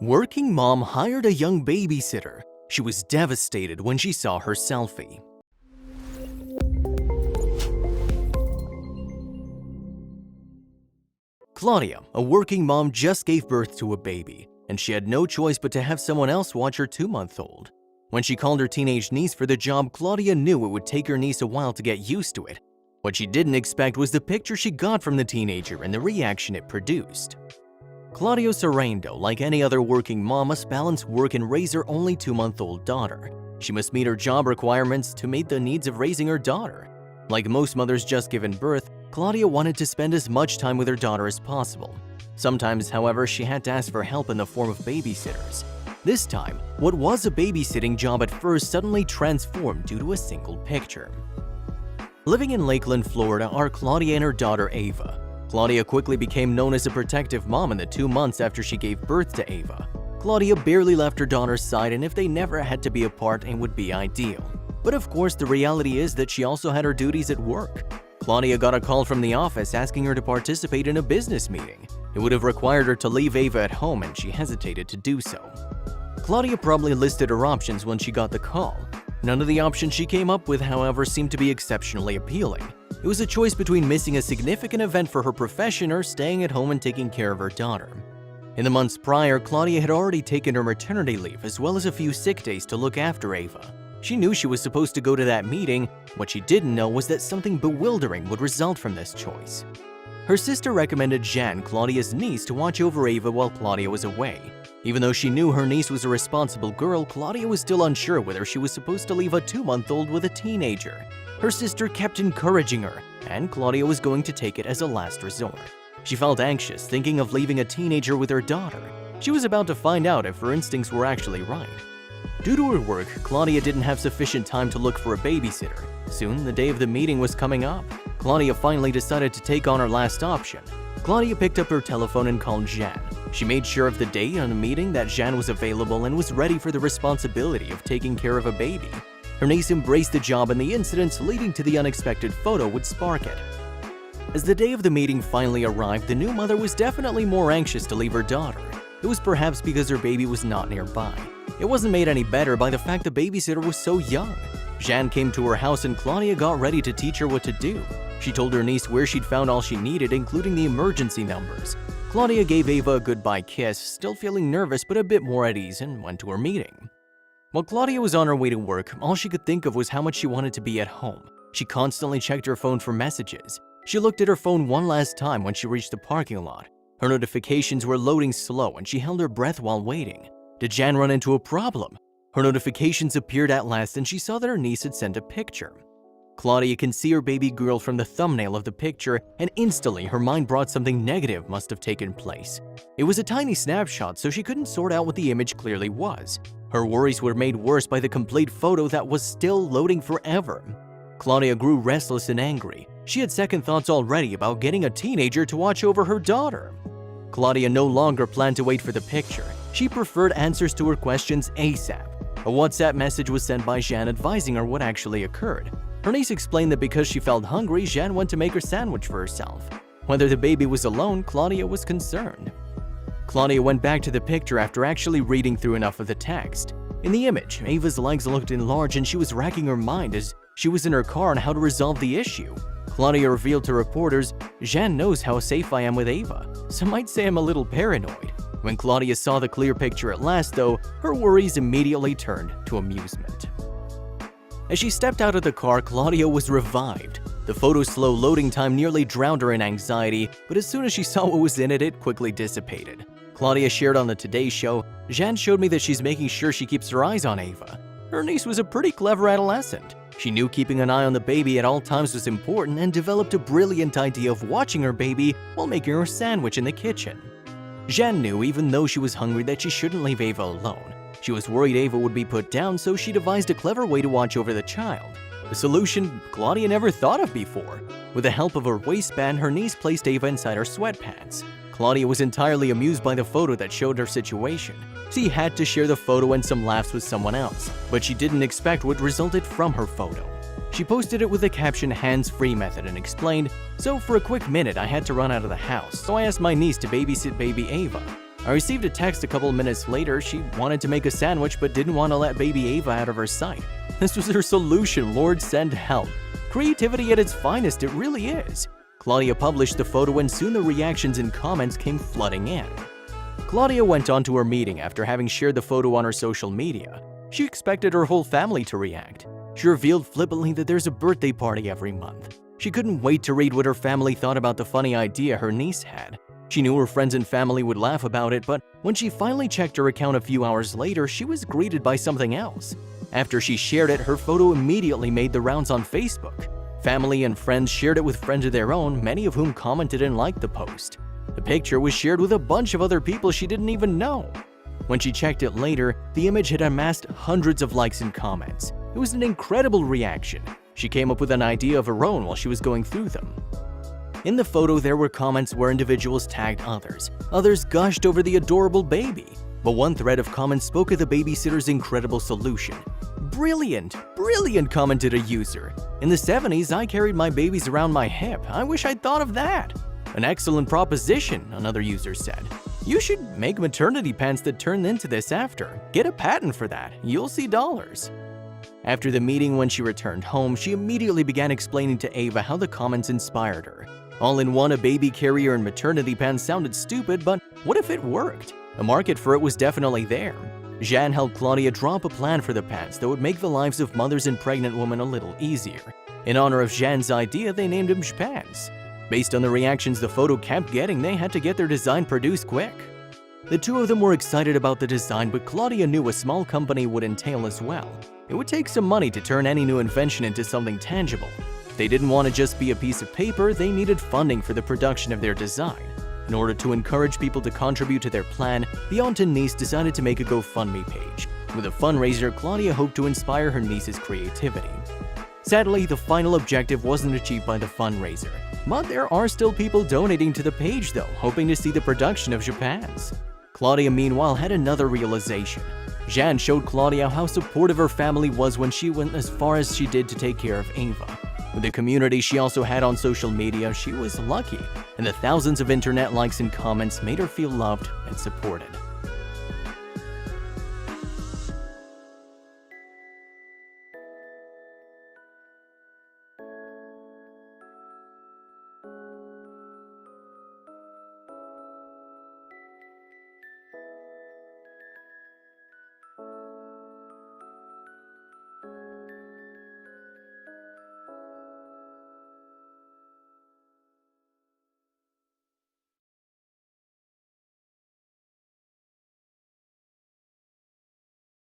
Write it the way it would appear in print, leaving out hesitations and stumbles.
Working mom hired a young babysitter. She was devastated when she saw her selfie. Claudia, a working mom, just gave birth to a baby, and she had no choice but to have someone else watch her 2-month-old. When she called her teenage niece for the job, Claudia knew it would take her niece a while to get used to it. What she didn't expect was the picture she got from the teenager and the reaction it produced. Claudia Sorrento, like any other working mom, must balance work and raise her only 2-month-old daughter. She must meet her job requirements to meet the needs of raising her daughter. Like most mothers just given birth, Claudia wanted to spend as much time with her daughter as possible. Sometimes, however, she had to ask for help in the form of babysitters. This time, what was a babysitting job at first suddenly transformed due to a single picture. Living in Lakeland, Florida, are Claudia and her daughter Ava. Claudia quickly became known as a protective mom in the 2 months after she gave birth to Ava. Claudia barely left her daughter's side, and if they never had to be apart, it would be ideal. But of course, the reality is that she also had her duties at work. Claudia got a call from the office asking her to participate in a business meeting. It would have required her to leave Ava at home, and she hesitated to do so. Claudia probably listed her options when she got the call. None of the options she came up with, however, seemed to be exceptionally appealing. It was a choice between missing a significant event for her profession or staying at home and taking care of her daughter. In the months prior, Claudia had already taken her maternity leave as well as a few sick days to look after Ava. She knew she was supposed to go to that meeting. What she didn't know was that something bewildering would result from this choice. Her sister recommended Jan, Claudia's niece, to watch over Ava while Claudia was away. Even though she knew her niece was a responsible girl, Claudia was still unsure whether she was supposed to leave a 2-month-old with a teenager. Her sister kept encouraging her, and Claudia was going to take it as a last resort. She felt anxious, thinking of leaving a teenager with her daughter. She was about to find out if her instincts were actually right. Due to her work, Claudia didn't have sufficient time to look for a babysitter. Soon, the day of the meeting was coming up. Claudia finally decided to take on her last option. Claudia picked up her telephone and called Jan. She made sure of the day on the meeting that Jan was available and was ready for the responsibility of taking care of a baby. Her niece embraced the job, and the incidents leading to the unexpected photo would spark it. As the day of the meeting finally arrived, the new mother was definitely more anxious to leave her daughter. It was perhaps because her baby was not nearby. It wasn't made any better by the fact the babysitter was so young. Jan came to her house and Claudia got ready to teach her what to do. She told her niece where she'd found all she needed, including the emergency numbers. Claudia gave Ava a goodbye kiss, still feeling nervous but a bit more at ease, and went to her meeting. While Claudia was on her way to work, all she could think of was how much she wanted to be at home. She constantly checked her phone for messages. She looked at her phone one last time when she reached the parking lot. Her notifications were loading slow and she held her breath while waiting. Did Jan run into a problem? Her notifications appeared at last and she saw that her niece had sent a picture. Claudia can see her baby girl from the thumbnail of the picture, and instantly her mind brought something negative must have taken place. It was a tiny snapshot, so she couldn't sort out what the image clearly was. Her worries were made worse by the complete photo that was still loading forever. Claudia grew restless and angry. She had second thoughts already about getting a teenager to watch over her daughter. Claudia no longer planned to wait for the picture. She preferred answers to her questions ASAP. A WhatsApp message was sent by Jan advising her what actually occurred. Her niece explained that because she felt hungry, Jan went to make her sandwich for herself. Whether the baby was alone, Claudia was concerned. Claudia went back to the picture after actually reading through enough of the text. In the image, Ava's legs looked enlarged and she was racking her mind as she was in her car on how to resolve the issue. Claudia revealed to reporters, "Jan knows how safe I am with Ava. Some might say I'm a little paranoid." When Claudia saw the clear picture at last, though, her worries immediately turned to amusement. As she stepped out of the car, Claudia was revived. The photo's slow loading time nearly drowned her in anxiety, but as soon as she saw what was in it, it quickly dissipated. Claudia shared on the Today Show, "Jan showed me that she's making sure she keeps her eyes on Ava." Her niece was a pretty clever adolescent. She knew keeping an eye on the baby at all times was important and developed a brilliant idea of watching her baby while making her sandwich in the kitchen. Jan knew, even though she was hungry, that she shouldn't leave Ava alone. She was worried Ava would be put down, so she devised a clever way to watch over the child. A solution Claudia never thought of before. With the help of her waistband, her niece placed Ava inside her sweatpants. Claudia was entirely amused by the photo that showed her situation. She had to share the photo and some laughs with someone else, but she didn't expect what resulted from her photo. She posted it with the caption "hands-free method" and explained, "So for a quick minute I had to run out of the house, so I asked my niece to babysit baby Ava. I received a text a couple minutes later. She wanted to make a sandwich but didn't want to let baby Ava out of her sight. This was her solution. Lord send help. Creativity at its finest, it really is. Claudia published the photo and soon the reactions and comments came flooding in. Claudia went on to her meeting after having shared the photo on her social media. She expected her whole family to react. She revealed flippantly that there's a birthday party every month. She couldn't wait to read what her family thought about the funny idea her niece had. She knew her friends and family would laugh about it, but when she finally checked her account a few hours later, she was greeted by something else. After she shared it, her photo immediately made the rounds on Facebook. Family and friends shared it with friends of their own, many of whom commented and liked the post. The picture was shared with a bunch of other people she didn't even know. When she checked it later, the image had amassed hundreds of likes and comments. It was an incredible reaction. She came up with an idea of her own while she was going through them. In the photo, there were comments where individuals tagged others. Others gushed over the adorable baby. But one thread of comments spoke of the babysitter's incredible solution. Brilliant, brilliant, commented a user. In the 70s, I carried my babies around my hip. I wish I'd thought of that. An excellent proposition, another user said. You should make maternity pants that turn into this after. Get a patent for that. You'll see dollars. After the meeting, when she returned home, she immediately began explaining to Ava how the comments inspired her. All in one, a baby carrier and maternity pants sounded stupid, but what if it worked? A market for it was definitely there. Jeanne helped Claudia draw up a plan for the pants that would make the lives of mothers and pregnant women a little easier. In honor of Jeanne's idea, they named them Pants. Based on the reactions the photo kept getting, they had to get their design produced quick. The two of them were excited about the design, but Claudia knew a small company would entail as well. It would take some money to turn any new invention into something tangible. They didn't want to just be a piece of paper, they needed funding for the production of their design. In order to encourage people to contribute to their plan, the aunt and niece decided to make a GoFundMe page. With a fundraiser, Claudia hoped to inspire her niece's creativity. Sadly, the final objective wasn't achieved by the fundraiser. But there are still people donating to the page though, hoping to see the production of Japan's. Claudia meanwhile had another realization. Jeanne showed Claudia how supportive her family was when she went as far as she did to take care of Ava. With the community she also had on social media, she was lucky, and the thousands of internet likes and comments made her feel loved and supported.